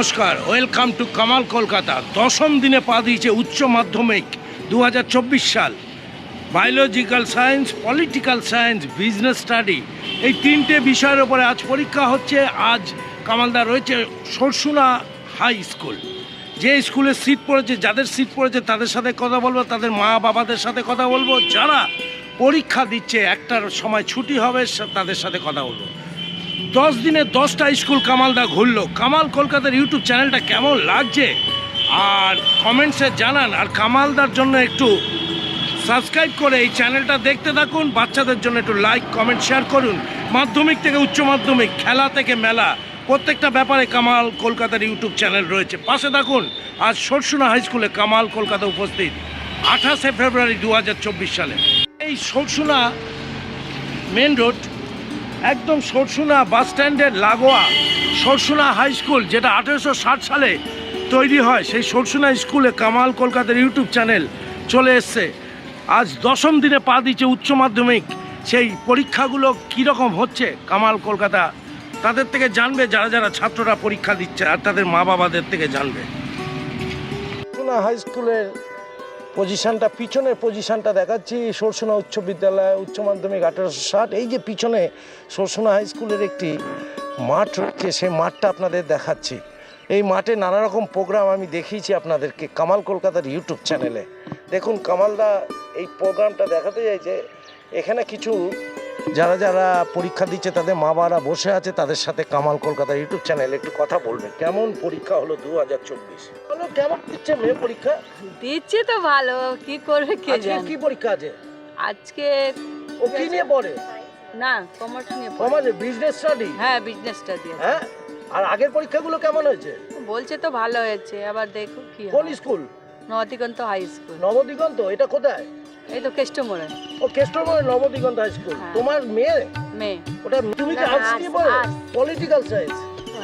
নমস্কার, welcome to Kamal Kolkata. দশম দিনে পা দিয়েছে উচ্চ মাধ্যমিক 2024 সাল। Biological science, political science, business study, এই তিনটে বিষয়ের ওপরে আজ পরীক্ষা হচ্ছে। আজ কামালদা রয়েছে সরসুনা হাই স্কুল। যে স্কুলে সিট পড়েছে, যাদের সিট পড়েছে তাদের সাথে কথা বলবো, তাদের মা বাবাদের সাথে কথা বলবো, যারা পরীক্ষা দিচ্ছে একটার সময় ছুটি হবে তাদের সাথে কথা বলবো। 10 দিনে 10টা স্কুল কামালদা ঘুরলো। কামাল কলকাতার ইউটিউব চ্যানেলটা কেমন লাগছে আর কমেন্টসে জানান। আর কামালদার জন্য একটু সাবস্ক্রাইব করে এই চ্যানেলটা দেখতে থাকুন। বাচ্চাদের জন্য একটু লাইক কমেন্ট শেয়ার করুন। মাধ্যমিক থেকে উচ্চ মাধ্যমিক, খেলা থেকে মেলা, প্রত্যেকটা ব্যাপারে কামাল কলকাতার ইউটিউব চ্যানেল রয়েছে। পাশে থাকুন। আজ সরসুনা হাই স্কুলে কামাল কলকাতা উপস্থিত 28শে ফেব্রুয়ারি 2024 সালে। এই সরসুনা মেন রোড, একদম সরসুনা বাস স্ট্যান্ডের লাগোয়া সরসুনা হাই স্কুল, যেটা 1860 সালে তৈরি হয়, সেই সরসুনা স্কুলে কামাল কলকাতার ইউটিউব চ্যানেল চলে এসছে। আজ দশম দিনে পা দিচ্ছে উচ্চ মাধ্যমিক। সেই পরীক্ষাগুলো কীরকম হচ্ছে কামাল কলকাতা তাদের থেকে জানবে, যারা যারা ছাত্ররা পরীক্ষা দিচ্ছে, আর তাদের মা বাবাদের থেকে জানবে। সরসুনা হাই স্কুলের পজিশানটা, পিছনের পজিশানটা দেখাচ্ছি। সরসুনা উচ্চ বিদ্যালয়, উচ্চ মাধ্যমিক 1860। এই যে পিছনে সরসুনা হাই স্কুলের একটি মাঠ রয়েছে, সেই মাঠটা আপনাদের দেখাচ্ছি। এই মাঠে নানা রকম প্রোগ্রাম আমি দেখিয়েছি আপনাদেরকে কামাল কলকাতার ইউটিউব চ্যানেলে। দেখুন, কামালদা এই প্রোগ্রামটা দেখাতে চাইছে। এখানে কিছু যারা যারা পরীক্ষা দিচ্ছে তাদের মা বাবারা বসে আছে, তাদের সাথে কামাল কলকাতার ইউটিউব চ্যানেলে একটু কথা বলবে। কেমন পরীক্ষা হলো 2024? হলো, কেমন দিচ্ছে মেয়ে পরীক্ষা? দিচ্ছে তো ভালো, কি করবে কে জানে। কি পরীক্ষা আছে আজকে? ও কি নিয়ে পড়ে? না, কমার্স নিয়ে পড়ে। Commerce, business study. হ্যাঁ, বিজনেস স্টাডি। হ্যাঁ, আর আগের পরীক্ষাগুলো কেমন হয়েছে? বলছে তো ভালো হয়েছে, আবার দেখো কি হয়। কোন school? Nabadiganta high school. Nabadiganta? এটা কোথায়? এই তো কেষ্টমোড়ে। ও কেষ্টমোড়ে নবদিগন্ত হাই স্কুল। তোমার মেয়ে? মেয়ে। ওটা তুমি কি আর্টস নিয়ে পড়ো? Political science.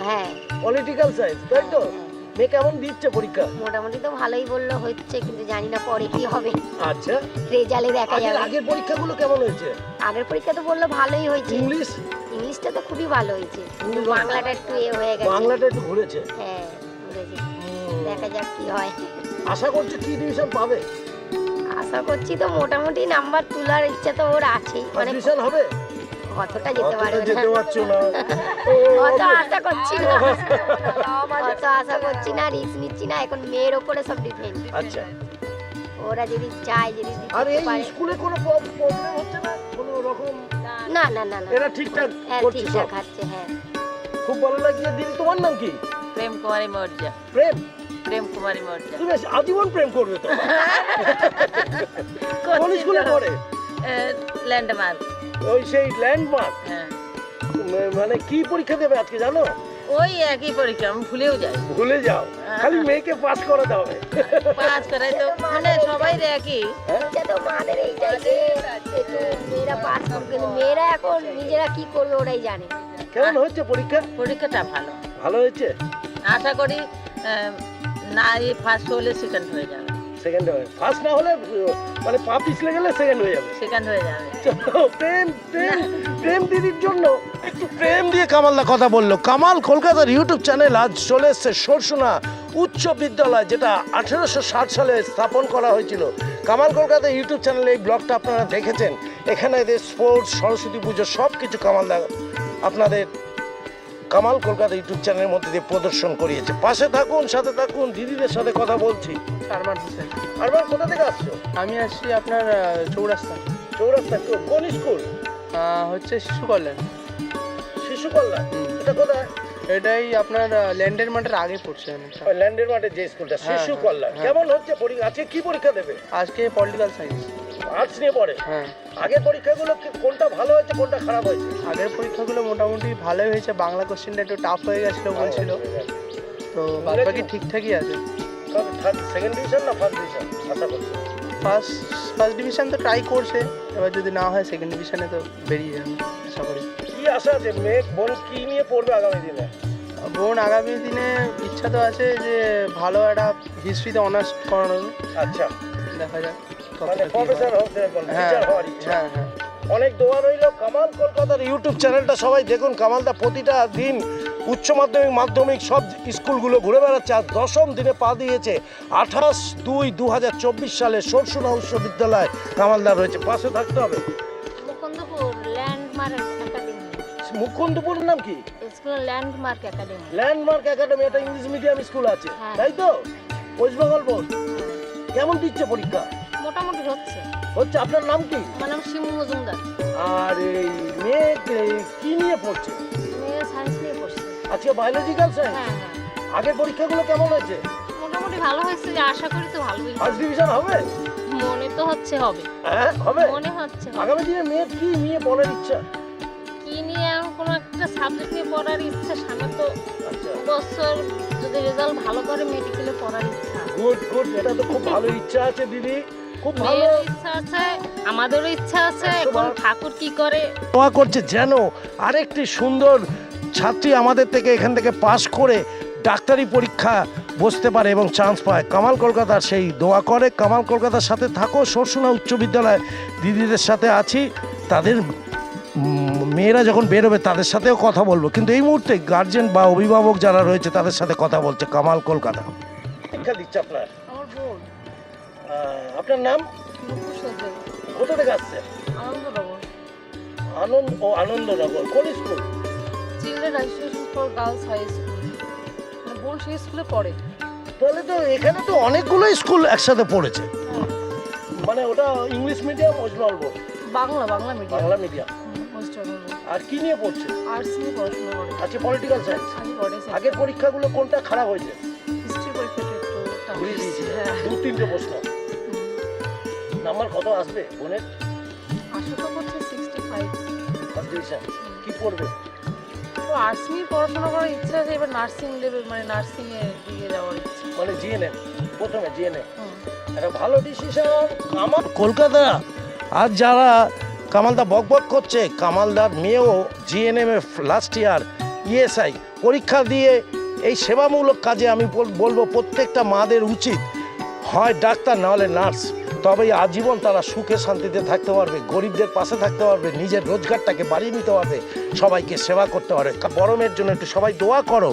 হ্যাঁ, পলিটিক্যাল সায়েন্স, তাই তো? মেয়ে কেমন দিচ্ছে পরীক্ষা? মোটামুটি তো ভালোই বললো হচ্ছে, কিন্তু জানি না পরে কি হবে। আচ্ছা, রেজাল্টে দেখা যাবে। আগের পরীক্ষাগুলো কেমন হয়েছে? আগের পরীক্ষা তো বললো ভালোই হয়েছে। ইংলিশটা তো খুবই ভালো হয়েছে, কিন্তু বাংলাটা একটু হয়ে গেছে। বাংলাটা একটু ঘুরেছে। হ্যাঁ, ঘুরেছে। দেখা যাক কি হয়। আশা করছি কি ডিভিশন পাবে? আশা করছি তো মোটামুটি নাম্বার তোলার ইচ্ছা তো ওর আছেই। মানে ডিভিশন হবে? অতটা যেতে পারবে না। যেতে পারছো না? অত আশা করছি না, অত আশা করছি না, রিস্ক নিচ্ছি না। এখন মেয়ের ওপরে সব ডিপেন্ড। আচ্ছা, ওরা যদি চায়, যদি আর দিতে এই পারে। স্কুলে কোনো প্রবলেম হচ্ছে না? কোনো রকম? না না না না, এরা ঠিকঠাক হ্যাঁ করছে ঠিকঠাক সব? আছে। হ্যাঁ, খুব ভালো লাগছে। দিদি, তোমার নাম কি? প্রেম কুমারী মৌর্য। প্রেম? প্রেম কুমারী মৌর্য। তুমি আজীবন প্রেম করবে তো? কোন স্কুলে পড়ে? ল্যান্ডমার্ক। ওই সেই ল্যান্ডমার্ক। হ্যাঁ। মানে কি পরীক্ষা দেবে আজকে জানো? ওই একই পরীক্ষা, আমি ভুলেও যাই। ভুলে যাও? খালি মেয়েকে পাস করাতে হবে। পাস করাই তো, মানে সবাই একই। ইচ্ছা তো মাদের এইটাই যে একটু মেয়েরা পাস করবে, কিন্তু মেয়েরা এখন নিজেরা কি করবে ওরাই জানে। কেমন হচ্ছে পরীক্ষা? পরীক্ষাটা ভালো, ভালো হয়েছে। আশা করি না এই ফার্স্ট হলে সেকেন্ড হয়ে যাবে। সেকেন্ড হবে? ফার্স্ট না হলে মানে পা পিছলে গেলে সেকেন্ড হয়ে যাবে। সেকেন্ড হয়ে যাবে। প্রেম প্রেম প্রেম দিদির জন্য একটু প্রেম দিয়ে কামালদা কথা বললো। কামাল কলকাতার ইউটিউব চ্যানেল আজ চলে এসছে সরসুনা উচ্চ বিদ্যালয়, যেটা 1860 সালে স্থাপন করা হয়েছিল। কামাল কলকাতা ইউটিউব চ্যানেলে এই ব্লগটা আপনারা দেখেছেন। এখানে এদের স্পোর্টস, সরস্বতী পুজো সব কিছু কামালদা আপনাদের কামাল কলকাতা ইউটিউব চ্যানেলের মধ্যে দিয়ে প্রদর্শন করিয়েছে। পাশে থাকুন, সাথে থাকুন, দিদিদের সাথে কথা বলছি। আরমান হোসেন। আরমান, কোথা থেকে আসছো? আমি আসছি আপনার চৌরাস্তা। চৌরাস্তা? কোন স্কুল? হচ্ছে শিশু কল্যাণ। শিশু কল্যাণ? এটা কোথায়? এটাই আপনার ল্যান্ডের মাঠের আগে পড়ছে। ওই ল্যান্ডের মাঠে যে স্কুলটা, শিশু কল্যাণ। কেমন হচ্ছে পরীক্ষা? আজকে কি পরীক্ষা দেবে? আজকে পলিটিক্যাল সায়েন্স। আর্টস নিয়ে পড়ে? হ্যাঁ। আগের পরীক্ষাগুলো কোনটা ভালো হয়েছে, কোনটা খারাপ হয়েছে? আগের পরীক্ষাগুলো মোটামুটি ভালোই হয়েছে। বাংলা কোশ্চেনটা একটু টাফ হয়ে গেছিলো বলছিল, তো বাদ বাকি ঠিকঠাকই আছে। সেকেন্ড ডিভিশন না ফার্স্ট ডিভিশন আশা করছি? ফার্স্ট ডিভিশন তো ট্রাই করছে, এবার যদি না হয় সেকেন্ড ডিভিশনে তো বেরিয়ে যাবে আশা করি। কি আশা আছে? মেয়ে বোন কি নিয়ে পড়বে আগামী দিনে? বোন আগামী দিনে ইচ্ছা তো আছে যে ভালো একটা হিস্ট্রিতে অনার্স করানোর। আচ্ছা, দেখা যাক। মানে প্রফেসর হতে বলবে, টিচার হওয়ার ইচ্ছা। হ্যাঁ হ্যাঁ। অনেক দোয়া রইল। কামাল কলকাতার ইউটিউব চ্যানেলটা সবাই দেখুন। কামালদা প্রতিটা দিন উচ্চ মাধ্যমিক মাধ্যমিক সব স্কুলগুলো ঘুরে বেড়াচ্ছে। আর দশম দিনে পা দিয়েছে 28/2/2024 সালে সরসুনা উচ্চ বিদ্যালয় কামালদার রয়েছে। পাশে থাকতে হবে। Mukundapur landmark academy. মুকুন্দপুরের নাম কি? School landmark academy. Landmark academy, এটা ইংলিশ মিডিয়াম স্কুল আছে, তাই তো? West Bengal board. কেমন দিচ্ছে পরীক্ষা? মোটামুটি হচ্ছে। আপনার নাম কি? আমার নাম শিমু মজুমদার। আর এই মেয়ে কি নিয়ে পড়ছে? মেয়ে সায়েন্স নিয়ে পড়ছে। আজকে বায়োলজিক্যাল সায়েন্স। হ্যাঁ। আগের পরীক্ষাগুলো কেমন হয়েছে? মোটামুটি ভালো হয়েছে, আশা করি তো ভালোই। ফার্স্ট ডিভিশন হবে? মনে তো হচ্ছে হবে। হ্যাঁ হবে। মনে হচ্ছে হবে। আগামী দিনে মেয়ের কি নিয়ে পড়ার ইচ্ছা? কি নিয়ে এমন কোনো একটা সাবজেক্ট নিয়ে পড়ার ইচ্ছা, সামনে তো আচ্ছা, বছর যদি রেজাল্ট ভালো করে মেডিকেলে পড়ার ইচ্ছা আছে। গুড, এটা তো খুব ভালো ইচ্ছা আছে দিদি, খুব ভালো মেয়েরও ইচ্ছা আছে, আমাদেরও ইচ্ছা আছে। এখন ঠাকুর কি করে। দোয়া করছে যেন আরেকটি সুন্দর ছাত্রী আমাদের থেকে এখান থেকে পাশ করে ডাক্তারি পরীক্ষা বসতে পারে এবং চান্স পায়। কামাল কলকাতার সেই দোয়া করে। কামাল কলকাতার সাথে থাকো। সরসুনা উচ্চ বিদ্যালয় দিদিদের সাথে আছি, তাদের মেয়েরা যখন বেরোবে তাদের সাথেও কথা বলবো, কিন্তু এই মুহূর্তে গার্জেন বা অভিভাবক যারা রয়েছে তাদের সাথে কথা বলছে কামাল কলকাতা। পরীক্ষা দিচ্ছে আপনার? আমার বোন। আপনার নাম? নুপুর সরকার। কোথা থেকে আসছে? আনন্দনগর। আনন্দনগর। কোন school? Children association for girls high school. মানে বোন সেই স্কুলে পড়ে। তাহলে তো এখানে তো অনেকগুলো স্কুল একসাথে পড়েছে। মানে ওটা English medium, West Bengal board? Bangla medium. Bangla medium. West Bengal board. আর কি নিয়ে পড়ছে? আর্টস নিয়ে পড়াশোনা করে। আচ্ছা, পলিটিক্যাল সায়েন্স। আমি পড়ে। আগের পরীক্ষাগুলো কোনটা খারাপ হয়েছে? হিস্ট্রি পরীক্ষাটা একটু টাফ ঘুরিয়ে হয়েছে। দিয়েছে। হ্যাঁ। 2-3টে প্রশ্ন। নাম্বার কত আসবে বোনের? আশা তো করছে 65। First division. কি পড়বে? তো আর্টস নিয়ে পড়াশোনা করার ইচ্ছা আছে, এবার নার্সিং লেভেল মানে নার্সিং এর দিকে যাওয়ার ইচ্ছা। মানে জিএনএম, প্রথমে জিএনএম। হুম। একটা ভালো ডিসিশন। কামাল কলকাতা আজ যারা কামালদা বকবক করছে, কামালদার মেয়েও জিএনএম এ লাস্ট ইয়ার ইএসআই পরীক্ষা দিয়ে এই সেবামূলক কাজে আমি বলবো প্রত্যেকটা মাদের উচিত হয় ডাক্তার না হলে নার্স, তবেই আজীবন তারা সুখে শান্তিতে থাকতে পারবে, গরিবদের পাশে থাকতে পারবে, নিজের রোজগারটাকে বাড়িয়ে নিতে পারবে, সবাইকে সেবা করতে পারবে। বড় মেয়ের জন্য একটু সবাই দোয়া করো।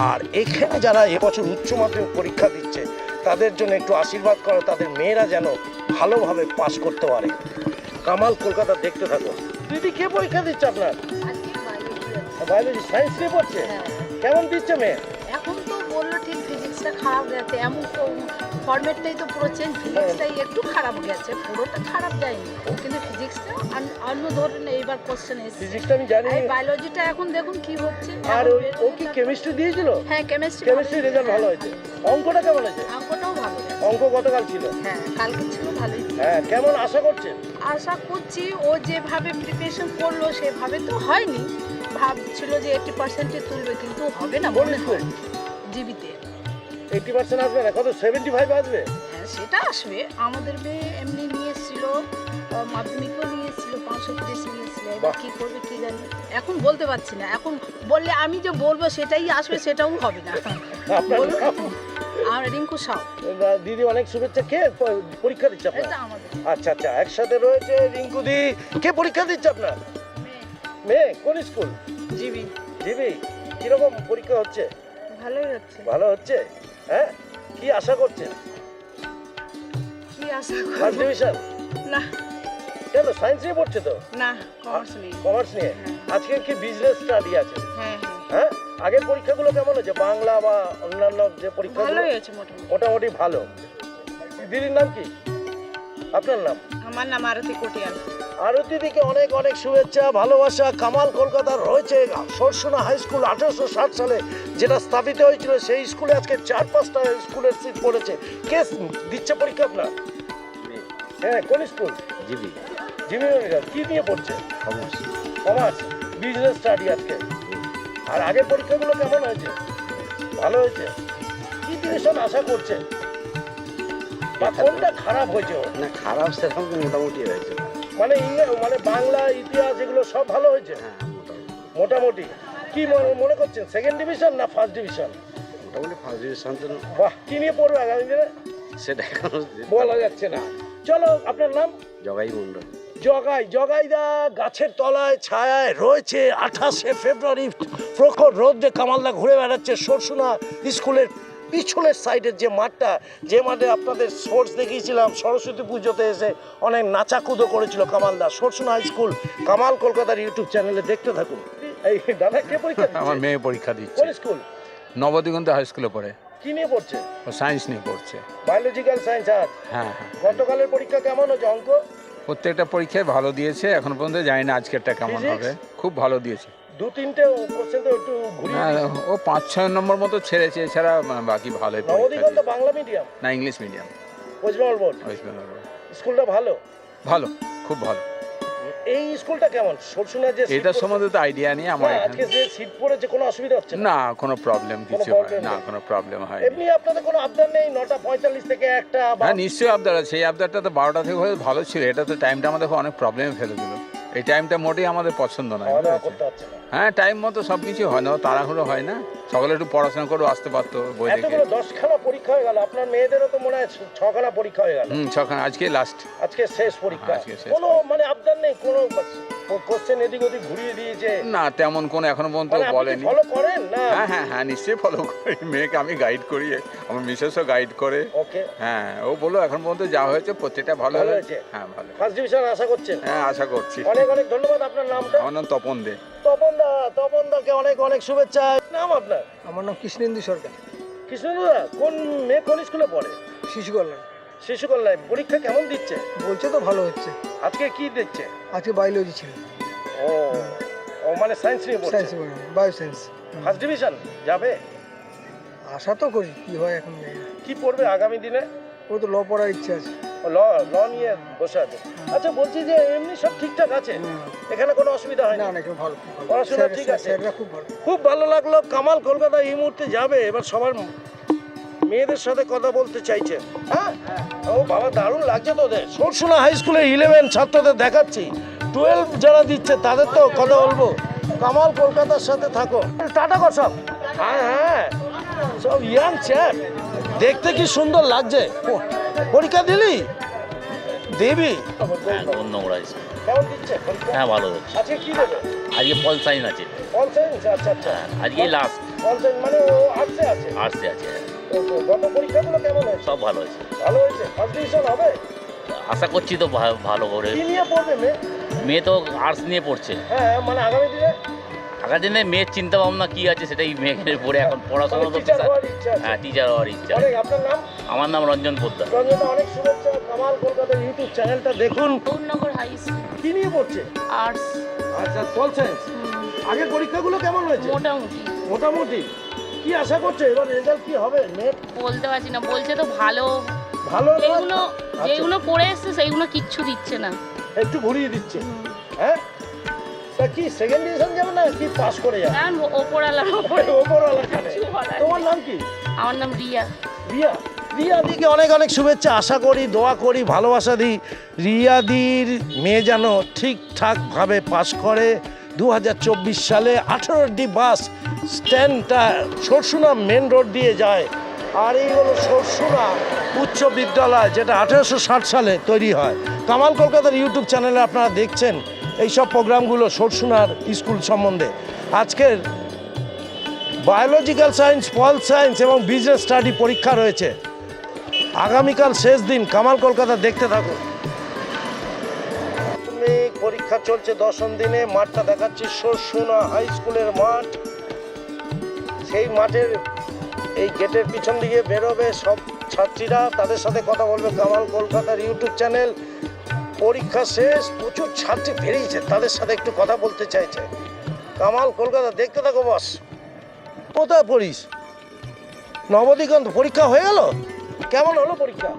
আর এখানে যারা এবছর উচ্চ মাধ্যমিক পরীক্ষা দিচ্ছে তাদের জন্য একটু আশীর্বাদ করো, তাদের মেয়েরা যেন ভালোভাবে পাশ করতে পারে। কামাল কলকাতা দেখতে থাকো। দিদি কে পরীক্ষা দিচ্ছে আপনার? আজকে বায়োলজি আছে। বায়োলজি সায়েন্স নিয়ে পড়ছে? হ্যাঁ। কেমন দিচ্ছে মেয়ে? এখন তো বললো ঠিক ফিজিক্সটা খারাপ গেছে, এমন তো ফরম্যাটটাই তো পুরো চেঞ্জ। ফিজিক্সটাই একটু খারাপ গেছে, পুরোটা খারাপ যায়নি, কিন্তু ফিজিক্সটা অন্য ধরনের এইবার কোশ্চেন এসেছে। ফিজিক্সটা আমি জানি। এই বায়োলজিটা এখন দেখুন কি হচ্ছে। আর ও কি কেমিস্ট্রি দিয়েছিল? হ্যাঁ, কেমিস্ট্রি রেজাল্ট ভালো হয়েছে। অঙ্কটা কেমন হয়েছে? অঙ্কটাও ভালো গেছে। অঙ্ক গতকাল ছিল? হ্যাঁ, কালকে ছিল ভালোই। হ্যাঁ, কেমন আশা করছেন? আশা করছি ও যেভাবে প্রিপারেশন করলো সেভাবে তো হয়নি, ভাবছিল যে 80% তুলবে, কিন্তু হবে না মনে হয়। জিবিতে 80% আসবে না, কত 75 আসবে? হ্যাঁ, সেটা আসবে। আমাদের মেয়ে এমনি নিয়ে এসেছিল, মাধ্যমিকও নিয়ে এসেছিল, 530 নিয়ে এসেছিল। এবার কি করবে কি জানি, এখন বলতে পারছি না। এখন বললে আমি যে বলবো সেটাই আসবে, সেটাও হবে না। আপনার বলুন। নাম? আর রিঙ্কু সাউ। দিদি অনেক শুভেচ্ছা। কে পরীক্ষা দিচ্ছে আপনার? এটা আমাদের আচ্ছা, একসাথে রয়েছে রিঙ্কু দি। কে পরীক্ষা দিচ্ছে আপনার? মেয়ে কোন স্কুল? জিবি। জিবি। কিরকম পরীক্ষা হচ্ছে? ভালোই হচ্ছে। ভালো হচ্ছে। হ্যাঁ, কি আশা করছেন? কি আশা ফার্স্ট করব? ডিভিশন? না কেন, সায়েন্স নিয়ে পড়ছে তো? না, কমার্স নেই। কমার্স নিয়ে? আজকে কি বিজনেস স্টাডি আছে? হ্যাঁ। হ্যাঁ, আগের পরীক্ষাগুলো কেমন হয়েছে? বাংলা বা অন্যান্য যে পরীক্ষাগুলো? ভালোই হয়েছে মোটামুটি। মোটামুটি ভালো। দিদির নাম কি? আপনার নাম? আমার নাম আরতি কটিয়াল। আরতি দিকে অনেক অনেক শুভেচ্ছা, ভালোবাসা। কামাল কলকাতার রয়েছে সরসুনা হাই স্কুল 1860 সালে যেটা স্থাপিত হয়েছিল, সেই স্কুলে আজকে 4-5টা স্কুলের সিট পড়েছে। কে দিচ্ছে পরীক্ষা আপনার? হ্যাঁ, কোন স্কুল? জিবি। জিবি। কি নিয়ে পড়ছে? কমার্স। কমার্স। বিজনেস স্টাডি আজকে। আর আগের পরীক্ষাগুলো কেমন হয়েছে? ভালো হয়েছে। কি ডিভিশন আশা করছে? বা কোনটা খারাপ হয়েছে? না, খারাপ সেরকম মোটামুটি হয়েছে। মানে মানে বাংলা ইতিহাস এগুলো সব ভালো হয়েছে? হ্যাঁ, মোটামুটি। মোটামুটি। কি মনে করছেন, সেকেন্ড ডিভিশন না ফার্স্ট ডিভিশন? মোটামুটি ফার্স্ট ডিভিশন তো। বাহ, কি নিয়ে পড়বে আগামী দিনে সেটা এখন বলা যাচ্ছে না। চলো, আপনার নাম? জগাই মণ্ডল। জগাইদা গাছের তলায় ছায়ায় রয়েছে 28শে ফেব্রুয়ারি প্রখর রোদ্রে কামালদা ঘুরে বেড়াচ্ছে সরসুনা স্কুলের পিছনের সাইডের যে মাঠটা, যে মাঠে আপনাদের স্পোর্টস দেখিয়েছিলাম সরস্বতী পুজোতে এসে অনেক নাচাকুদো করেছিল কামালদা। সরসুনা হাই স্কুল কামাল কলকাতার ইউটিউব চ্যানেলে দেখতে থাকুন। এই দাদা কে পরীক্ষা দিচ্ছে? আমার মেয়ে পরীক্ষা দিচ্ছে। কোন স্কুল? নবদিগন্ত হাই স্কুলে পড়ে। কি নিয়ে পড়ছে? ও সায়েন্স নিয়ে পড়ছে। Biological science. আজ হ্যাঁ। গতকালের পরীক্ষা কেমন হয়েছে? অঙ্ক প্রত্যেকটা পরীক্ষায় ভালো দিয়েছে, এখন পর্যন্ত জানি না আজকেরটা কেমন হবে। খুব ভালো দিয়েছে। 2-3টে কোশ্চেন তো একটু ঘুরিয়ে না, দিয়েছে। ও 5-6 নম্বর মতো ছেড়েছে, এছাড়া বাকি ভালোই পরীক্ষা নবদিগন্ত দিয়েছে। বাংলা মিডিয়াম না, English medium. West Bengal board. West Bengal board. স্কুলটা ভালো? ভালো, খুব ভালো। এই স্কুলটা কেমন? সরসুনা যে seat এটার পড়েছে- সম্বন্ধে তো আইডিয়া নেই আমার না, এখানে। আজকে যে সিট পড়েছে কোনো অসুবিধা হচ্ছে না? না, কোনো প্রবলেম কিছু হয় problem না, নেই। কোনো প্রবলেম হয় না। এমনি আপনাদের কোনো আবদার নেই? 9:45 থেকে 1টা বা হ্যাঁ, নিশ্চয়ই আবদার আছে। এই আবদারটা তো 12টা থেকে হয়ে ভালো ছিল। এটা তো টাইমটা আমাদের অনেক প্রবলেমে ফেলে দিল। এই টাইমটা মোটেই আমাদের পছন্দ নয়। খাওয়া দাওয়া বুঝেছো? করতে হচ্ছে না। হ্যাঁ, টাইম মতো সব কিছু হয় না, তাড়াহুড়ো হয় না। সকালে একটু পড়াশোনা করে আসতে পারতো বই দেখে। এতগুলো 10খানা পরীক্ষা হয়ে গেল, আপনার মেয়েদেরও তো মনে হয় 6খানা পরীক্ষা হয়ে গেল। ছখান আজকে লাস্ট। আজকে শেষ পরীক্ষা। আজকে শেষ কোনো মানে আবদার নেই? কোনো কোশ্চেন এদিক ওদিক ঘুরিয়ে দিয়েছে? না, তেমন কোনো এখনো পর্যন্ত মানে আপনি বলেনি। ফলো করেন না? হ্যাঁ, নিশ্চয়ই ফলো করি। মেয়েকে আমি গাইড করি, আমার মিসেসও গাইড করে। ওকে। হ্যাঁ, ও বললো এখন পর্যন্ত যা হয়েছে প্রত্যেকটা ভালো ভালো হয়েছে। হয়েছে? হ্যাঁ, ভালো। ফার্স্ট ডিভিশন আশা করছেন? হ্যাঁ, আশা করছি। অনেক অনেক ধন্যবাদ। আপনার নামটা? আমার নাম তপন দে। তপনদাকে অনেক অনেক শুভেচ্ছা। নাম আপনার? আমার নাম কৃষ্ণেন্দু সরকার। কৃষ্ণদা, কোন মেয়ে কোন স্কুলে পড়ে? শিশু কল্যাণ। শিশু কল্যাণ। পরীক্ষা কেমন দিচ্ছে? বলছে তো ভালো হচ্ছে। আজকে কি দিচ্ছে? আজকে বায়োলজি ছিল। ও ও মানে সায়েন্স নিয়ে পড়ছে। Science bio science. First division যাবে? আশা তো করি, কি হয় এখন জানি না। কি পড়বে আগামী দিনে? ও তো ল পড়ার ইচ্ছা আছে। ল ল নিয়ে বসে আছে। আচ্ছা, বলছি যে এমনি সব ঠিকঠাক আছে? এখানে কোনো অসুবিধা হয় না না? না, কেউ ভালো, খুব ভালো। পড়াশোনা স্যার- ঠিক আছে? স্যাররা খুব ভালো। খুব ভালো লাগলো। কামাল কলকাতা এই মুহূর্তে যাবে, এবার সবার মেয়েদের সাথে কথা বলতে চাইছে। হ্যাঁ, ও বাবা, দারুণ লাগছে তোদের। সরসুনা হাই স্কুলের 11 ছাত্রদের দেখাচ্ছি। 12 যারা দিচ্ছে তাদের তো কথা বলবো। কামাল কলকাতার সাথে থাকো। টাটা কর সব। হ্যাঁ, সব ইয়াং চ্যাপ। দেখতে কি সুন্দর লাগছে। পরীক্ষা দিলি? দেবি? নোংরা স্কুল। কেমন দিচ্ছে পরীক্ষা? হ্যাঁ, ভালো হচ্ছে। আজকে কি দেবে? আজকে পল সাইন আছে। All science? আচ্ছা আচ্ছা। হ্যাঁ, আজকেই লাস্ট। অল সায়েন্স মানে ও আর্টসে আছে। আর্টসে আছে। তো গত পরীক্ষাগুলো কেমন হয়েছে? সব ভালো হয়েছে। ভালো হয়েছে। ফার্স্ট ডিভিশন হবে? আশা করছি তো ভালো করে। কি নিয়ে পড়বে মেয়ে? মেয়ে তো আর্টস নিয়ে পড়ছে। হ্যাঁ, মানে আগামী দিনে আগামী দিনে মেয়ের চিন্তা ভাবনা কি আছে সেটাই মেয়েকে পড়ে এখন পড়াশোনা তো টিচার হওয়ার ইচ্ছা আছে। হ্যাঁ, টিচার হওয়ার ইচ্ছা। অনেক। আপনার নাম? আমার নাম রঞ্জন পোদ্দার। রঞ্জনা, অনেক শুভেচ্ছা। কামাল কলকাতার ইউটিউব চ্যানেলটা দেখুন। গৌরনগর হাই স্কুল কি নিয়ে পড়ছে? আর্টস আচ্ছা, অল সায়েন্স। আগের পরীক্ষাগুলো কেমন হয়েছে? মোটামুটি মোটামুটি। কি আশা করছো এবার রেজাল্ট কি হবে? নেট বলতে পারছি না, বলছে তো ভালো। ভালো না? যেগুলো আচ্ছা, যেগুলো পড়ে এসছে সেইগুলো কিচ্ছু দিচ্ছে না। একটু ঘুরিয়ে দিচ্ছে। হ্যাঁ, তা কি সেকেন্ড ডিভিশন যাবে না কি পাস করে যাবে? কারণ ওপরওয়ালার ওপরে ওপরওয়ালা জানে। কিছু বলার নেই। তোমার নাম কি? আমার নাম রিয়া। রিয়া দিকে অনেক অনেক শুভেচ্ছা। আশা করি, দোয়া করি, ভালোবাসা দিই রিয়াদির মেয়ে যেন ঠিকঠাকভাবে পাস করে। 2024 সালে 18টি বাস স্ট্যান্ডটা সরসুনা মেন রোড দিয়ে যায়। আর এই হলো সরসুনা উচ্চ বিদ্যালয়, যেটা 1860 সালে তৈরি হয়। কামাল কলকাতার ইউটিউব চ্যানেলে আপনারা দেখছেন এইসব প্রোগ্রামগুলো সরসুনার স্কুল সম্বন্ধে। আজকের বায়োলজিক্যাল সায়েন্স, পল সায়েন্স এবং বিজনেস স্টাডি পরীক্ষা রয়েছে। আগামীকাল শেষ দিন। কামাল কলকাতা দেখতে থাকুন। পরীক্ষা চলছে 10ম দিনে। মাঠটা দেখাচ্ছি সরসুনা হাই স্কুলের মাঠ। সেই মাঠের এই গেটের পিছন দিকে বেরোবে সব ছাত্রীরা, তাদের সাথে কথা বলবে কামাল কলকাতার ইউটিউব চ্যানেল। পরীক্ষা শেষ, প্রচুর ছাত্রী বেরিয়েছে, তাদের সাথে একটু কথা বলতে চাইছে। কামাল কলকাতা দেখতে থাকো বস। কোথায় পড়িস? নবদিগন্ত। পরীক্ষা হয়ে গেল? কেমন হলো পরীক্ষা?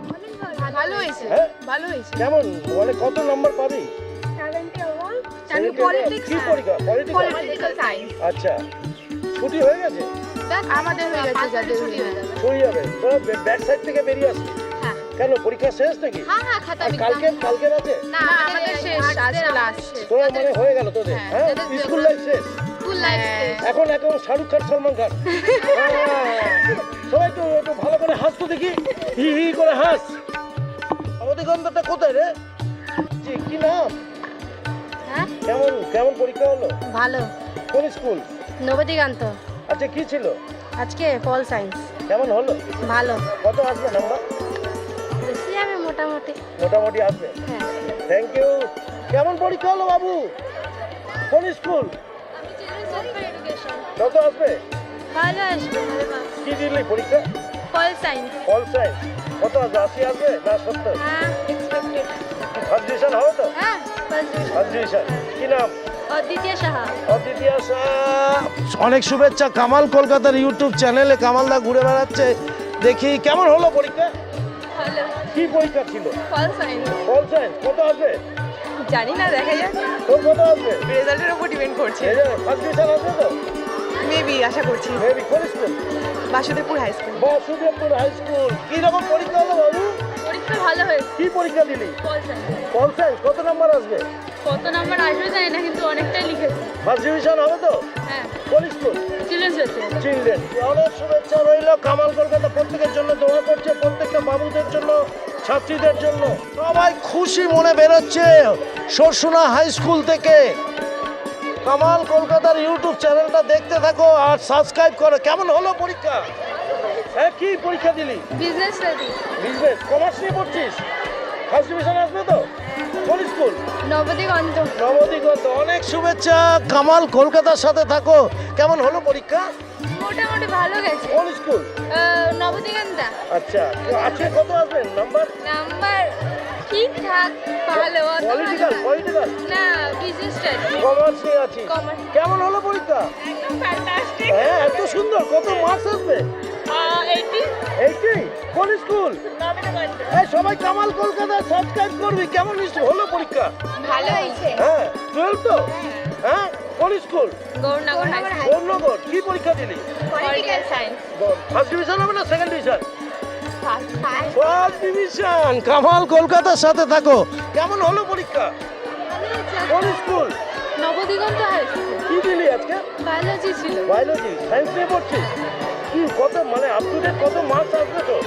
ভালো হয়েছে, হ্যাঁ? ভালো হয়েছে। কেমন মানে কত নম্বর পাবি? 70 পলিটিক্স। কি পরীক্ষা? Political science. আচ্ছা, ছুটি হয়ে গেছে? আমাদের হয়ে গেছে, যাদের ছুটি হয়ে গেছে। ছুটি যাবে। তোরা ব্যাক সাইড থেকে বেরিয়ে আসবি? হ্যাঁ কেন, পরীক্ষা শেষ নাকি? হ্যাঁ, খাতা আর কালকে আছে? না, আমাদের শেষ, আজ লাস্ট। তোরা মানে হয়ে গেল তোদের? হ্যাঁ, স্কুল লাইফ শেষ। স্কুল লাইফ শেষ। এখন শাহরুখ খান, সালমান খান। সবাই একটু ভালো করে হাস তো দেখি। হি হি করে হাস। নবদিগন্তটা কোথায় রে? কি নাম? হ্যাঁ, কেমন পরীক্ষা হলো? ভালো। কোন স্কুল? নবদিগান্ত আচ্ছা কি ছিল? আজকে পল সায়েন্স কেমন হলো? ভালো কত আসবে নাম্বার? বেশি আমি মোটামুটি মোটামুটি আসবে। হ্যাঁ থ্যাংক ইউ। কেমন পরীক্ষা হলো বাবু? কোন স্কুল? কত আসবে? ভালো আসবে কি দিলি পরীক্ষা? Pol science all science. কত আসবে? 80 আসবে না 70? হ্যাঁ এক্সপেক্টেড ফার্স্ট ডিভিশন হবে তো? হ্যাঁ ফার্স্ট ডিভিশন। কি নাম? অদ্বিতীয় সাহা অদ্বিতীয় অনেক শুভেচ্ছা। কামাল কলকাতার ইউটিউব চ্যানেলে কামালদা ঘুরে বেড়াচ্ছে। দেখি কেমন হলো পরীক্ষা? ভালো কি পরীক্ষা ছিল? Pol science all science. কত আসবে? জানি না দেখা যাক তোর কত আসবে? রেজাল্টের উপর ডিপেন্ড করছে ফার্স্ট ডিভিশন আসবে তো? মেবি আশা করছি মেবি কোন school? Basudebpur high school Basudebpur high school. কি রকম পরীক্ষা হলো বাবু? পরীক্ষা ভালো হয়েছে কি পরীক্ষা দিলি? Pol science all science. কত নাম্বার আসবে? কত নাম্বার আসবে জানি না কিন্তু অনেকটাই লিখেছি ফার্স্ট ডিভিশন হবে তো? হ্যাঁ কোন স্কুল? চিলড্রেন্স হয়েছে চিলড্রেন। অনেক শুভেচ্ছা রইল। কামাল কলকাতা প্রত্যেকের জন্য দোয়া করছে, প্রত্যেকটা বাবুদের জন্য, ছাত্রীদের জন্য। সবাই খুশি মনে বেরোচ্ছে সরসুনা হাই স্কুল থেকে। কামাল কলকাতার ইউটিউব চ্যানেলটা দেখতে থাকো আর সাবস্ক্রাইব করো। কেমন হলো পরীক্ষা? হ্যাঁ কি পরীক্ষা দিলি? Business study business. কমার্স নিয়ে পড়ছিস? ফার্স্ট ডিভিশন আসবে তো? কোন স্কুল? নবদিগন্ত নবদিগন্ত। অনেক শুভেচ্ছা। কামাল কলকাতার সাথে থাকো। কেমন হলো পরীক্ষা? মোটামুটি ভালো গেছে কোন স্কুল? নবদিগন্তা আচ্ছা আজকে কত আসবে নাম্বার? নাম্বার ঠিকঠাক ভালো অত ভালো পলিটিক্যাল না। পলিটিক্যাল না বিজনেস স্টাডি কমার্স নিয়ে আছি। কমার্স কেমন হলো পরীক্ষা? একদম ফ্যান্টাস্টিক হ্যাঁ এত সুন্দর। কত মার্কস আসবে? 80 80। কোন স্কুল? নবদিগন্ত এই সবাই কামাল কলকাতা সাবস্ক্রাইব করবি। কেমন হলো পরীক্ষা? ভালো হয়েছে হ্যাঁ 12 তো? হ্যাঁ কোন school? Gouranagar high school Gouranagar. কি পরীক্ষা দিলি? পলিটিক্যাল সায়েন্স ফার্স্ট ডিভিশন হবে না second division? First first division. কামাল কলকাতার সাথে থাকো। কেমন হলো পরীক্ষা? কোন স্কুল? নবদিগন্ত হাই স্কুল কি দিলি আজকে? বায়োলজি ছিল বায়োলজি। সায়েন্স নিয়ে পড়ছিস? কি কত মানে আপ টু ডেট কত মার্কস আসবে তো?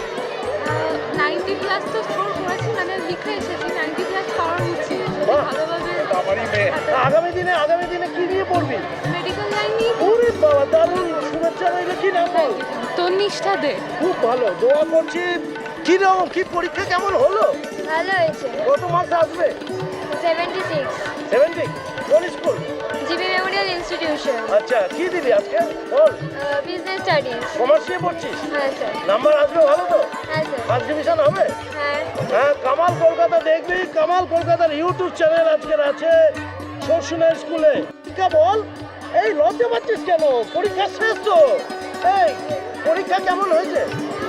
90 প্লাস তো স্কোর করেছি মানে লিখে এসেছি 90 প্লাস পাওয়ার উচিত যদি বাহ। ভালোভাবে আগামী দিনে কি নিয়ে পড়বি? মেডিকেল লাইন নিয়ে ওরে বাবা দারুণ। শুভেচ্ছা রইল। কি নাম বল? তন্নিষ্ঠা দে খুব ভালো। দোয়া করছি। কি রকম কি পরীক্ষা কেমন হলো? ভালো হয়েছে কত মার্কস আসবে? 76 70। কোন স্কুল? জিবি মেমোরিয়াল ইনস্টিটিউশন আচ্ছা কি দিলি আজকে? বল। বিজনেস স্টাডিজ কমার্স নিয়ে পড়ছিস? হ্যাঁ স্যার নাম্বার আসবে ভালো তো? হ্যাঁ স্যার ফার্স্ট ডিভিশন হবে? হ্যাঁ হ্যাঁ কামাল কলকাতা দেখবি। কামাল কলকাতার ইউটিউব চ্যানেল আজকের আছে সরসুনা স্কুলে। পরীক্ষা বল। এই লজ্জা পাচ্ছিস কেন? পরীক্ষা শেষ তো। এই পরীক্ষা কেমন হয়েছে?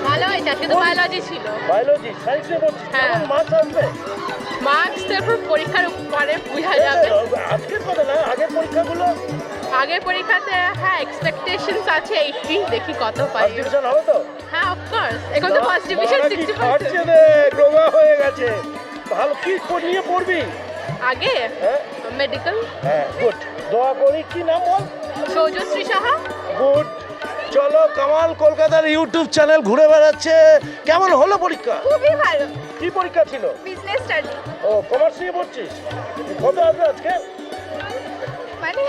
ভালো হয়েছে আজকে তো বায়োলজি ছিল বায়োলজি। সায়েন্স নিয়ে পড়ছিস? হ্যাঁ। কেমন মার্কস আসবে? মার্কস তারপর পরীক্ষার পরে বোঝা যাবে আজকের কথা না, আগের পরীক্ষাগুলো। আগের পরীক্ষাতে হ্যাঁ এক্সপেকটেশনস আছে 80 দেখি কত পাই ফার্স্ট ডিভিশন হবে তো? হ্যাঁ অফ কোর্স এখন তো ফার্স্ট ডিভিশন বাবা কি 60% খাটছে রে, রোগা হয়ে গেছে। ভালো কি নিয়ে পড়বি? আগে হ্যাঁ মেডিকেল হ্যাঁ গুড। দোয়া করি। কি নাম বল? সৌজশ্রী সাহা গুড। চলো কামাল কলকাতার ইউটিউব চ্যানেল ঘুরে বেড়াচ্ছে। কেমন হলো পরীক্ষা? খুবই ভালো কি পরীক্ষা ছিল? বিজনেস স্টাডি ও কমার্স নিয়ে পড়ছিস? কত আসবে আজকে? মানে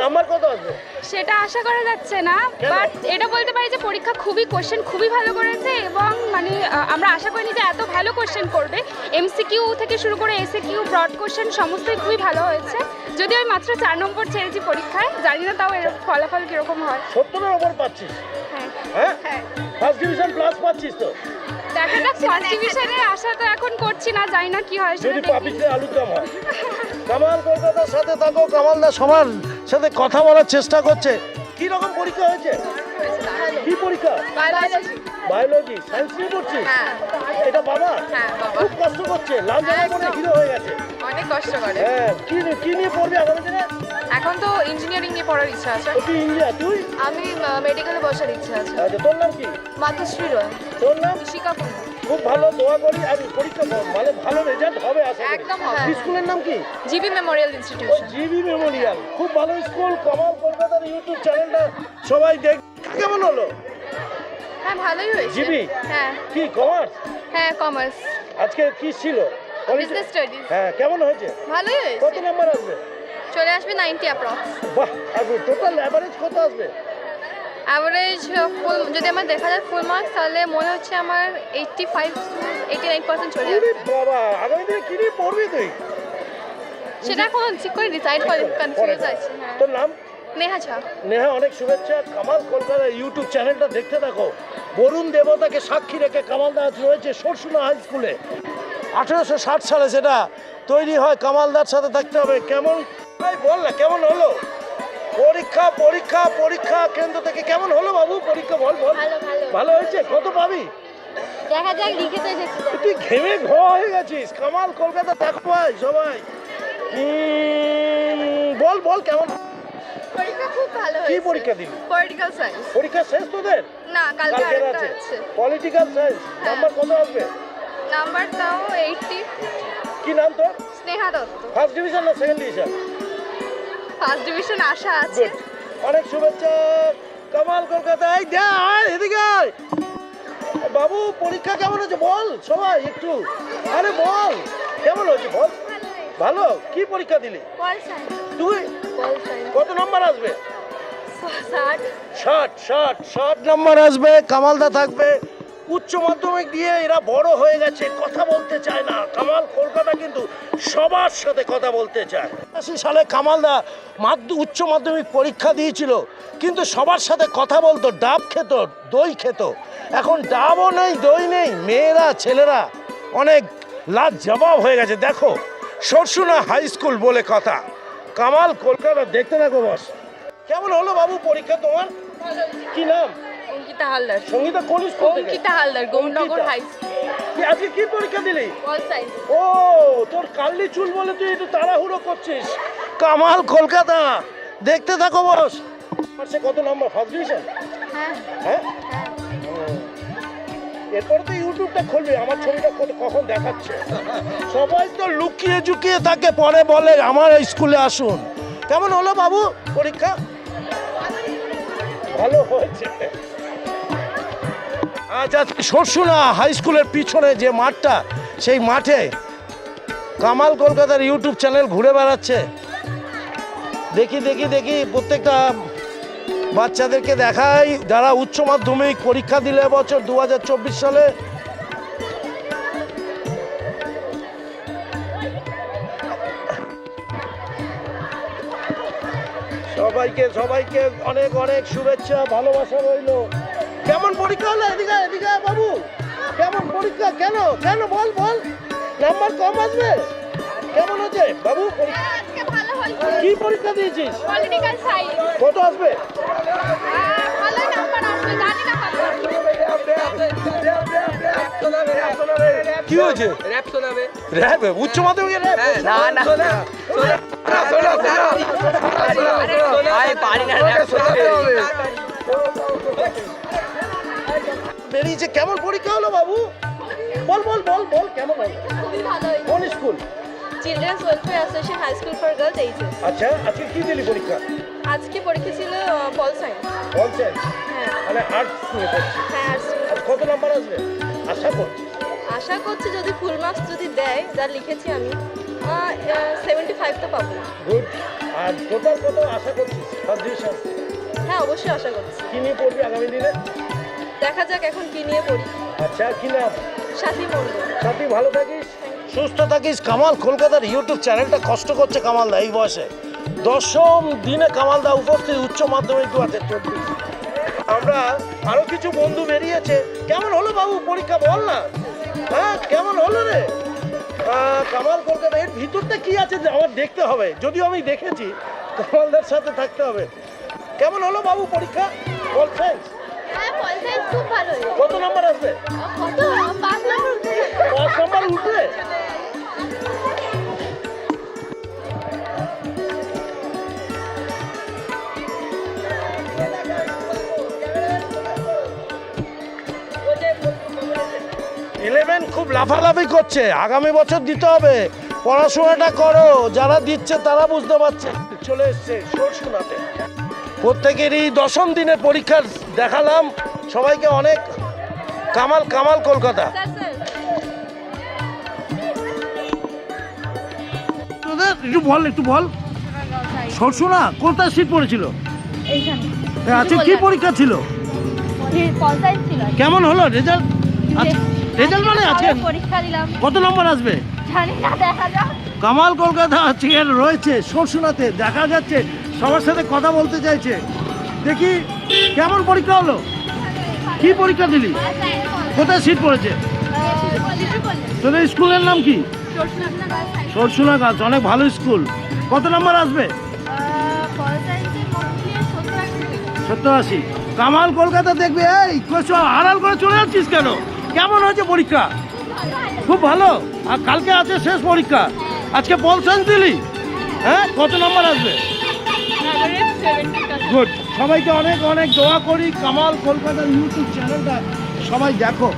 নাম্বার কত আসবে? সেটা আশা করা যাচ্ছে না কেন? বাট এটা বলতে পারি যে পরীক্ষা কোশ্চেন খুবই ভালো করেছে এবং মানে আমরা আশা করিনি যে এত ভালো কোশ্চেন করবে এমসিকিউ থেকে শুরু করে এসএকিউ ব্রড কোশ্চেন সমস্তই খুবই ভালো হয়েছে যদি আমি মাত্র 4 নম্বর ছেড়েছি পরীক্ষায় জানি না তাও এর ফলাফল কীরকম হয় 70-এর ওপর পাচ্ছিস? হ্যাঁ হ্যাঁ হ্যাঁ ফার্স্ট ডিভিশন প্লাস পাচ্ছিস তো? দেখা যাক ফার্স্ট ডিভিশনের আশা তো এখন করছি না জানি না কি হয় যদি সেটা দেখি পাপিসে আলুর দাম হয়। কামাল কলকাতার সাথে থাকো। কামালদা সবার সাথে কথা বলার চেষ্টা করছে। কি রকম পরীক্ষা হয়েছে? কি পরীক্ষা? বায়োলজি। সায়েন্স নিয়ে পড়ছিস? হ্যাঁ এটা বাবা হ্যাঁ বাবা খুব কষ্ট করছে। লাল জামা পরে হিরো হয়ে গেছে। অনেক কষ্ট করে হ্যাঁ কি নিয়ে পড়বি আগামী দিনে? এখন তো ইঞ্জিনিয়ারিং নিয়ে পড়ার ইচ্ছা আছে তুই ইন্ডিয়া তুই? আমি মেডিকেলে বসার ইচ্ছা আছে আচ্ছা তোর নাম কি? মাতশ্রী রয় তোর নাম? শিকা কুন্ডু খুব ভালো। দোয়া করি আর পরীক্ষা মানে ভালো রেজাল্ট হবে আশা করি। একদম হবে। স্কুলের নাম কি? জিবি মেমোরিয়াল ও ইনস্টিটিউশন জিবি মেমোরিয়াল। খুব ভালো স্কুল। কামাল কলকাতার ইউটিউব চ্যানেলটা সবাই দেখ। কেমন হলো? হ্যাঁ ভালোই হয়েছে জিবি? হ্যাঁ কি কমার্স? হ্যাঁ কমার্স আজকে কি ছিল? বিজনেস স্টাডিজ হ্যাঁ কেমন হয়েছে? ভালোই কত হয়েছে নাম্বার আসবে? চলে আসবে 90 অ্যাপ্রক্স। বাহ, আর টোটাল অ্যাভারেজ কত আসবে? অ্যাভারেজ ফুল যদি আমার দেখা যায় ফুল মার্কস, তাহলে মনে হচ্ছে আমার 85-89% চলে ওরে আসবে। বাবা, আগামী দিনে কি নিয়ে পড়বি তুই? সেটা এখন ঠিক করে ডিসাইড করে, কনফিউজ আছে। হ্যাঁ, তোর নাম? নেহা ঝা। নেহা, অনেক শুভেচ্ছা। কামাল কলকাতা ইউটিউব চ্যানেলটা দেখতে থাকো। বরুণ দেবতাকে সাক্ষী রেখে কামাল দাস রয়েছে সরসুনা হাই স্কুলে। 1860 সালে সেটা তৈরি হয়। কামাল দার সাথে থাকতে হবে। কেমন ভাই বল না, কেমন হলো পরীক্ষা? পরীক্ষা পরীক্ষা কেন্দ্র থেকে কেমন হলো বাবু পরীক্ষা? বল বল। ভালো ভালো ভালো হয়েছে? কত পাবি? দেখা যাক, লিখে তো এসেছি। তুই ঘেমে ঘ হয়ে গেছিস। কামাল কলকাতা দেখো ভাই সবাই। বল বল কেমন পরীক্ষা খুব ভালো কি পরীক্ষা দিলি? Political science. পরীক্ষা শেষ তোদের? না, কালকে কালকের আরেকটা আছে আছে। Political science. নাম্বার কত আসবে? নাম্বারটাও 80। কি নাম তোর? স্নেহা দত্ত। ফার্স্ট ডিভিশন না সেকেন্ড ডিভিশন? ফার্স্ট ডিভিশন আশা আছে। গুড, অনেক শুভেচ্ছা। কামাল কলকাতা, এই দে আয় এদিকে আয়। বাবু পরীক্ষা কেমন হয়েছে বল সবাই একটু। আরে বল কেমন হয়েছে বল। ভালো। কি পরীক্ষা দিলি পল সায়েন্স। তুই? পল সায়েন্স কত নাম্বার আসবে? 60। 60 নাম্বার আসবে। কামালদা থাকবে। উচ্চ মাধ্যমিক দিয়ে এরা বড় হয়ে গেছে, কথা বলতে চায় না। কামাল কলকাতা কিন্তু সবার সাথে কথা বলতে চায়। 80 সালে কামালদা উচ্চ মাধ্যমিক পরীক্ষা দিয়েছিল, কিন্তু সবার সাথে কথা বলতো। ডাব খেত, দই খেত। এখন ডাবও নেই, দই নেই। মেয়েরা ছেলেরা অনেক লাজবাব হয়ে গেছে। দেখো সরসুনা হাই স্কুল বলে কথা। কামাল কলকাতা দেখতে থাকো বস। কেমন হলো বাবু পরীক্ষা তোমার? কি নাম? অঙ্কিতা হালদার। সঙ্গীতা কোন স্কুল থেকে? Ankita Haldar, Gouranagar high school. আজকে কি পরীক্ষা দিলি? Pol science. ও, তোর কাললি চুল বলে তুই একটু তাড়াহুড়ো করছিস। কামাল কলকাতা দেখতে থাকো বস। সে কত নাম্বার? First division? হ্যাঁ হ্যাঁ। ও, এরপরে তো ইউটিউবটা খুলবি। আমার ছবিটা কখন দেখাচ্ছে? সবাই তো লুকিয়ে ঝুঁকিয়ে থাকে, পরে বলে আমার স্কুলে আসুন। কেমন হলো বাবু পরীক্ষা? ভালো হয়েছে। আচ্ছা, সরসুনা হাই স্কুলের পিছনে যে মাঠটা, সেই মাঠে কামাল কলকাতার ইউটিউব চ্যানেল ঘুরে বেড়াচ্ছে। দেখি দেখি দেখি প্রত্যেকটা বাচ্চাদেরকে দেখাই যারা উচ্চ মাধ্যমিক পরীক্ষা দিলে বছর 2024 সালে। সবাইকে সবাইকে অনেক অনেক শুভেচ্ছা, ভালোবাসা রইল। কেমন পরীক্ষা হলো? এদিকে এদিকে বাবু, কেমন পরীক্ষা? কেন কেন বল বল। নাম্বার কম আসবে? কেমন হচ্ছে বাবু পরীক্ষা? আজকে ভালো হয়েছে। কি পরীক্ষা দিয়েছিস? Political science. কত আসবে? ভালো নাম্বার আসবে, জানি না কত। কি হয়েছে? র্যাপ শোনাবে। র্যাপ? উচ্চ মাধ্যমিকের র্যাপ? না না বেরিয়েছে। কেমন পরীক্ষা হলো বাবু? বল বল বল বল কেমন হলো? খুবই ভালো হয়েছে। কোন school? Children's welfare association high school for girls HS. আচ্ছা, আজকে কি দিলি পরীক্ষা? আজকে পরীক্ষা ছিল পল সায়েন্স। বলছেন হ্যাঁ মানে আর্টস নিয়ে পড়ছি। হ্যাঁ arts। আর কত নাম্বার আসবে আশা করছি? আশা করছি যদি ফুল মার্কস যদি দেয়, যা লিখেছি আমি 75 তো পাবো। গুড। আর টোটাল কত আশা করছিস ফার্স্ট ডিভিশন? হ্যাঁ অবশ্যই আশা করছি। কি নিয়ে পড়বি আগামী দিনে? দেখা যাক এখন কি নিয়ে পড়ি। আচ্ছা, কি নাম? সাথী মণ্ডল। সাথী, ভালো থাকিস, সুস্থ থাকিস। কামাল কলকাতার ইউটিউব চ্যানেলটা কষ্ট করছে কামালদা এই বয়সে। 10ম দিনে কামালদা উপস্থিত উচ্চ মাধ্যমিক 2024। আমরা আরো কিছু বন্ধু বেরিয়েছে। কেমন হলো বাবু পরীক্ষা বল না। হ্যাঁ কেমন হলো রে? কামাল কলকাতা এর ভিতরটা কি আছে যে আমার দেখতে হবে, যদিও আমি দেখেছি। কামালদার সাথে থাকতে হবে। কেমন হলো বাবু পরীক্ষা? বল সায়েন্স। হ্যাঁ পল সায়েন্স খুব ভালো হয়েছে। কত নাম্বার আসবে? কত? 5 নাম্বার উঠে। 5 নাম্বার উঠবে? খুব লাফালাফি করছে। আগামী বছর দিতে হবে। পড়াশোনাটা করো। যারা দিচ্ছে তারা বুঝতে পারছে। চলে এসছে সরসুনাতে। প্রত্যেকেরই 10ম দিনের পরীক্ষা দেখালাম সবাইকে। অনেক কামাল কামাল কলকাতা। একটু বল একটু বল। সরসুনা কোথায় সিট পড়েছিল? এইখানে আচ্ছা কি পরীক্ষা ছিল? পঞ্চায়েত ছিল কেমন হলো রেজাল্ট? আচ্ছা রেজাল্ট মানে আছে পরীক্ষা দিলাম কত নম্বর আসবে? জানি না দেখা যাক কামাল কলকাতা আজকে রয়েছে সরসুনাতে, দেখা যাচ্ছে সবার সাথে কথা বলতে চাইছে। দেখি কেমন পরীক্ষা হলো, কি পরীক্ষা দিলি, কোথায় সিট পড়েছে? তোদের স্কুলের নাম কি? সরসুনা গাছ, অনেক ভালো স্কুল। কত নম্বর আসবে? 70-80। কামাল কলকাতা দেখবে। এই আড়াল করে চলে যাচ্ছিস কেন? কেমন হয়েছে পরীক্ষা? খুব ভালো। আর কালকে আছে শেষ পরীক্ষা, আজকে পল সায়েন্স দিলি, হ্যাঁ কত নম্বর আসবে? গুড। সবাইকে অনেক অনেক দোয়া করি। কামাল কলকাতার ইউটিউব চ্যানেলটা সবাই দেখো।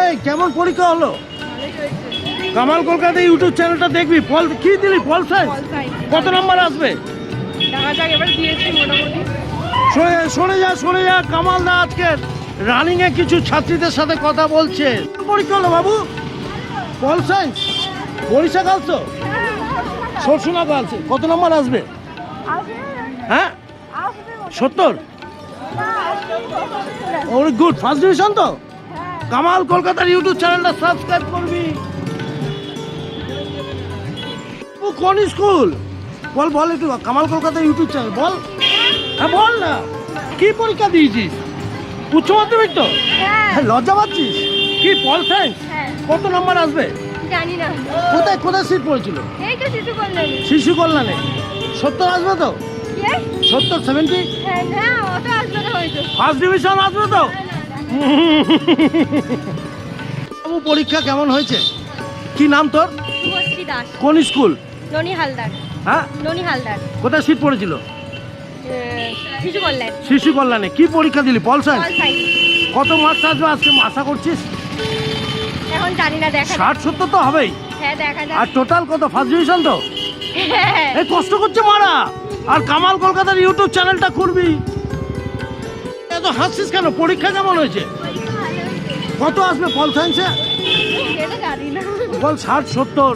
এই কেমন পরীক্ষা হলো? কামাল কলকাতা ইউটিউব চ্যানেলটা দেখবি। পল কি দিলি? Pol science. কত নম্বর আসবে? শোনে যা কামাল দা আজকে রানিং এ কিছু ছাত্রীদের সাথে কথা বলছে। পরীক্ষা হলো বাবু? Pol science, Barisha girls, Sarsuna girls. কত নম্বর আসবে? হ্যাঁ 70। ওরে গুড, ফার্স্ট ডিভিশন তো। কামাল কলকাতার ইউটিউব চ্যানেলটা সাবস্ক্রাইব করবি। কোন স্কুল? বল বল একটু। কামাল কলকাতা ইউটিউব চ্যানেল বল। হ্যাঁ বল না, কি পরীক্ষা দিয়েছিস? উচ্চ মাধ্যমিক তো? হ্যাঁ লজ্জা পাচ্ছিস? কি পল সায়েন্স? কত নম্বর আসবে? জানি না কোথায় কোথায় সিট পড়েছিল? এই তো শিশু কল্যাণী শিশু কল্যাণে। 70 আসবে তো? 70 70? হ্যাঁ না অত আসবে না হয়তো ফার্স্ট ডিভিশন আসবে তো? বাবু পরীক্ষা কেমন হয়েছে? কি নাম তোর? শুভশ্রী দাস কোন স্কুল? ননি হালদার হ্যাঁ ননি হালদার কোথায় সিট পড়েছিল? শিশু কল্যাণ শিশু কল্যাণে। কি পরীক্ষা দিলি? Pol science. অল সাইন্স কত মার্কস আসবে আজকে আশা করছিস? এখন জানি না দেখা 60-70 তো হবেই। হ্যাঁ দেখা আর যাক টোটাল কত? ফার্স্ট ডিভিশন তো? হ্যাঁ এই কষ্ট করছে মারা। আর কামাল কলকাতার ইউটিউব চ্যানেলটা খুলবি। এত হাসছিস কেন? পরীক্ষা কেমন হয়েছে? কত আসবে পল সায়েন্সে? এটা জানি না বল 60-70।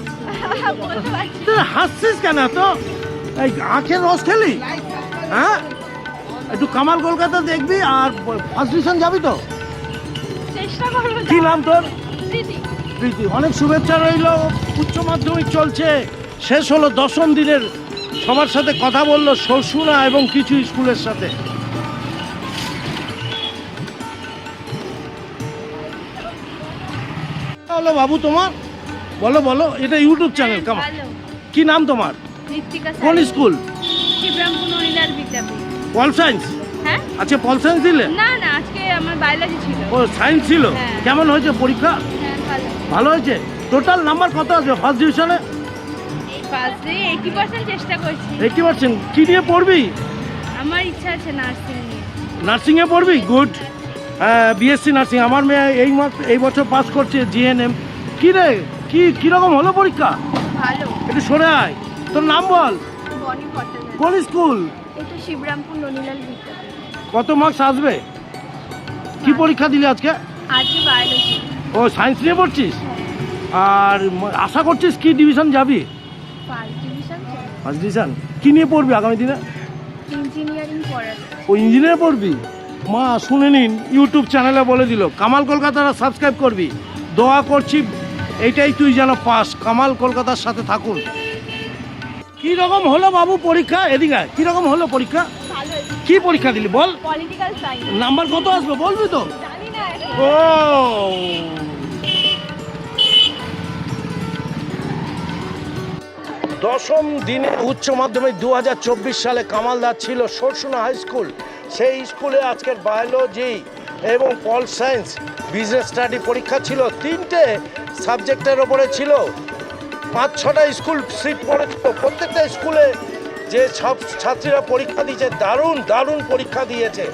বলতে পারছি তুই হাসছিস কেন? তো এই আখের রস খেলি? হ্যাঁ একটু কামাল কলকাতা দেখবি আর ফার্স্ট ডিভিশন যাবি তো? চেষ্টা করবো কি নাম তোর? দিদি প্রীতি। অনেক শুভেচ্ছা রইল। উচ্চ মাধ্যমিক চলছে, শেষ হলো 10ম দিনের। সবার সাথে কথা বললো সরসুনা এবং কিছু স্কুলের সাথে। হলো বাবু তোমার? বলো বলো। এটা ইউটিউব চ্যানেল কেমন? ভালো কি নাম তোমার? ঋত্বিকা কোন স্কুল? শিবরামপুর ননিলাল বিদ্যাপীঠ পল সায়েন্স। হ্যাঁ আচ্ছা পল সায়েন্স দিলে? না না আজকে আমার বায়োলজি ছিল ও সায়েন্স ছিল। হ্যাঁ। কেমন হয়েছে পরীক্ষা? হ্যাঁ ভালো ভালো হয়েছে। টোটাল নাম্বার কত আসবে ফার্স্ট ডিভিশনে? এই ফার্স্টে 80% চেষ্টা করছি 80%। কি নিয়ে পড়বি? আমার ইচ্ছা আছে নার্সিং নিয়ে নার্সিংয়ে পড়বি? গুড। BSc nursing. আমার মেয়ে এই বছর পাস করছে জিএনএম। কি রে কিরকম হলো পরীক্ষা? ভালো একটু সরে আয়। তোর নাম বল। বনি ভট্টাচার্য কোন স্কুল? এটা শিবরামপুর ননিলাল বিদ্যাপীঠ কত মার্কস আসবে? কি পরীক্ষা দিলি আজকে? আজকে বায়োলজি ও সায়েন্স নিয়ে পড়ছিস? আর আশা করছিস কি ডিভিশন যাবি? First division first division. কি নিয়ে পড়বি আগামী দিনে? ইঞ্জিনিয়ারিং পড়ার ও ইঞ্জিনিয়ার পড়বি? মা শুনে নিন, ইউটিউব চ্যানেলে বলে দিল কামাল কলকাতারা সাবস্ক্রাইব করবি। দোয়া করছি এইটাই তুই যেন পাস। কামাল কলকাতার সাথে থাকুন। কি রকম হলো বাবু পরীক্ষা? এদিকে কি রকম হলো পরীক্ষা? ভালো কি পরীক্ষা দিলি বল? পলিটিক্যাল সায়েন্স নাম্বার কত আসবে বলবি তো? জানি না ও দশম দিনে উচ্চ মাধ্যমিক 2024 সালে কামালদার ছিল সরসুনা হাই স্কুল। সেই স্কুলে আজকের বায়োলজি এবং পল সায়েন্স বিজনেস স্টাডি পরীক্ষা ছিল। 3টে সাবজেক্টের ওপরে ছিল। 5-6টা স্কুল সিট পড়েছিল। প্রত্যেকটা স্কুলে যে সব ছাত্রীরা পরীক্ষা দিয়েছে দারুণ পরীক্ষা দিয়েছে।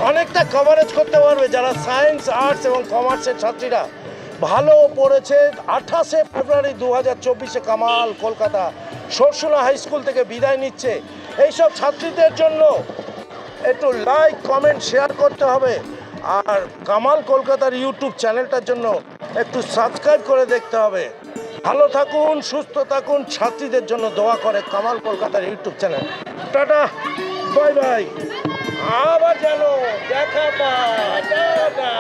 অনেকটা কভারেজ করতে পারবে যারা সায়েন্স আর্টস এবং কমার্সের ছাত্রীরা। ভালো পড়েছে। 28শে ফেব্রুয়ারি 2024 কামাল কলকাতা সরসুনা হাই স্কুল থেকে বিদায় নিচ্ছে। এইসব ছাত্রীদের জন্য একটু লাইক কমেন্ট শেয়ার করতে হবে। আর কামাল কলকাতার ইউটিউব চ্যানেলটার জন্য একটু সাবস্ক্রাইব করে দেখতে হবে। ভালো থাকুন, সুস্থ থাকুন, ছাত্রীদের জন্য দোয়া করে কামাল কলকাতার YouTube channel. Tata, bye bye, আবার যেন দেখা পায়। টাটা।